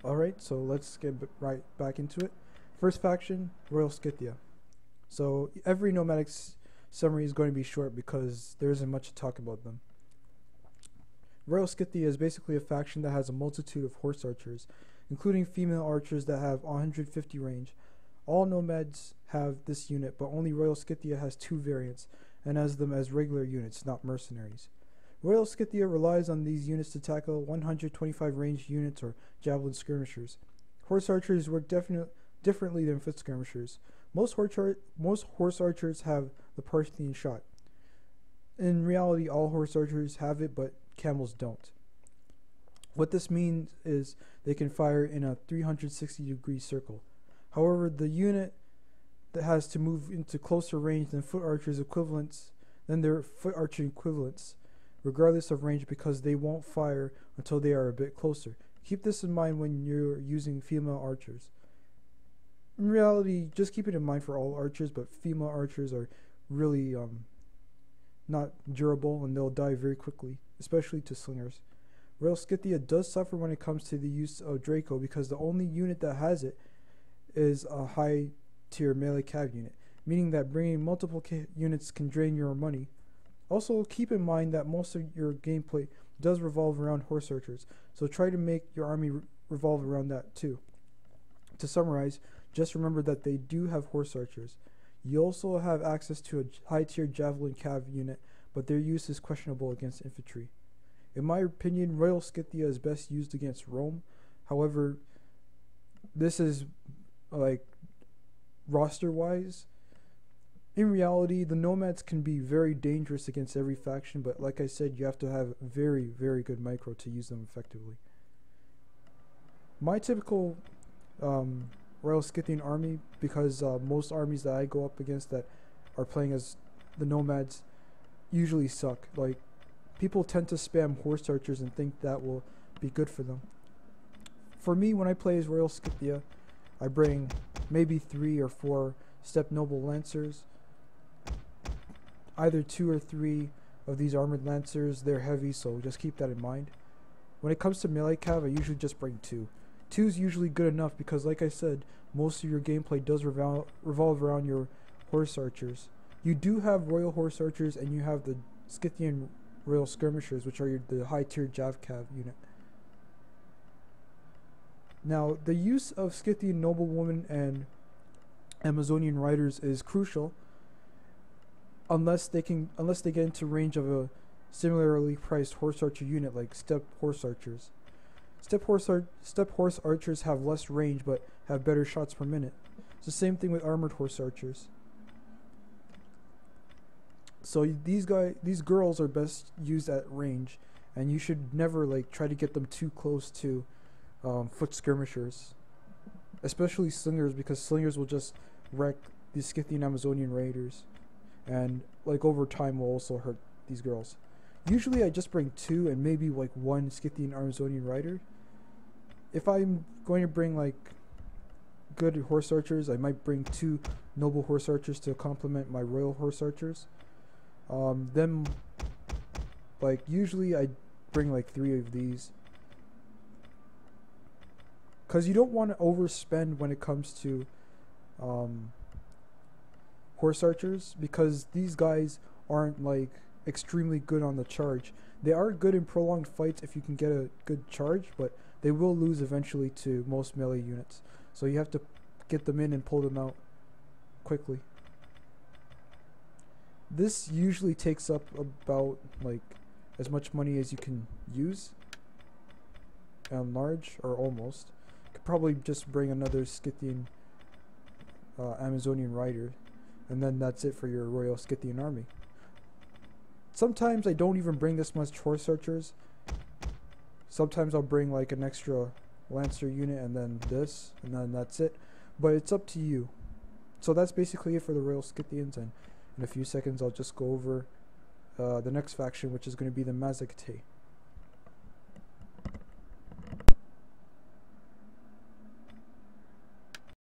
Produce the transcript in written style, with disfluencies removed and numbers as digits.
Alright, so let's get right back into it. First faction, Royal Scythia. So every nomadic summary is going to be short because there isn't much to talk about them. Royal Scythia is basically a faction that has a multitude of horse archers, including female archers that have 150 range. All nomads have this unit, but only Royal Scythia has two variants, and has them as regular units, not mercenaries. Royal Scythia relies on these units to tackle 125 ranged units or javelin skirmishers. Horse archers work differently than foot skirmishers. Most horse archers have the Parthian shot. In reality, all horse archers have it, but camels don't. What this means is they can fire in a 360-degree circle. However, the unit that has to move into closer range than their foot archer equivalents, regardless of range, because they won't fire until they are a bit closer. Keep this in mind when you're using female archers. In reality, just keep it in mind for all archers, but female archers are really not durable and they'll die very quickly, especially to slingers. Royal Scythia does suffer when it comes to the use of Draco because the only unit that has it is a high tier melee cav unit, meaning that bringing multiple units can drain your money. Also, keep in mind that most of your gameplay does revolve around horse archers, so try to make your army revolve around that too. To summarize, just remember that they do have horse archers. You also have access to a high tier javelin cav unit, but their use is questionable against infantry. In my opinion, Royal Scythia is best used against Rome. However, this is like roster wise. In reality, the nomads can be very dangerous against every faction, but like I said, you have to have very, very good micro to use them effectively. My typical Royal Scythian army, because most armies that I go up against that are playing as the nomads usually suck. Like, people tend to spam horse archers and think that will be good for them. For me, when I play as Royal Scythia, I bring maybe 3 or 4 Steppe Noble Lancers. Either 2 or 3 of these armored Lancers. They're heavy, so just keep that in mind. When it comes to melee cav, I usually just bring 2. 2 is usually good enough because, like I said, most of your gameplay does revolve around your horse archers. You do have Royal Horse Archers and you have the Scythian Royal Skirmishers, which are the high tier Jav Cav unit. Now, the use of Scythian noblewomen and Amazonian riders is crucial unless they get into range of a similarly priced horse archer unit like Steppe Horse Archers. Steppe horse archers have less range but have better shots per minute. It's the same thing with armored horse archers. So these girls are best used at range, and you should never try to get them too close to foot skirmishers, especially slingers, because slingers will just wreck the Scythian Amazonian raiders, and over time will also hurt these girls. Usually I just bring 2 and maybe 1 Scythian Amazonian rider. If I'm going to bring good horse archers, I might bring 2 noble horse archers to complement my royal horse archers. Usually I bring 3 of these, because you don't want to overspend when it comes to horse archers, because these guys aren't extremely good on the charge. They are good in prolonged fights if you can get a good charge, but they will lose eventually to most melee units, so you have to get them in and pull them out quickly. This usually takes up about as much money as you can use, and large, or almost. Could probably just bring another Scythian Amazonian rider, and then that's it for your Royal Scythian army. Sometimes I don't even bring this much horse archers. Sometimes I'll bring an extra Lancer unit and then this, and then that's it. But it's up to you. So that's basically it for the Royal Scythians, and in a few seconds I'll just go over the next faction, which is going to be the Mazakete.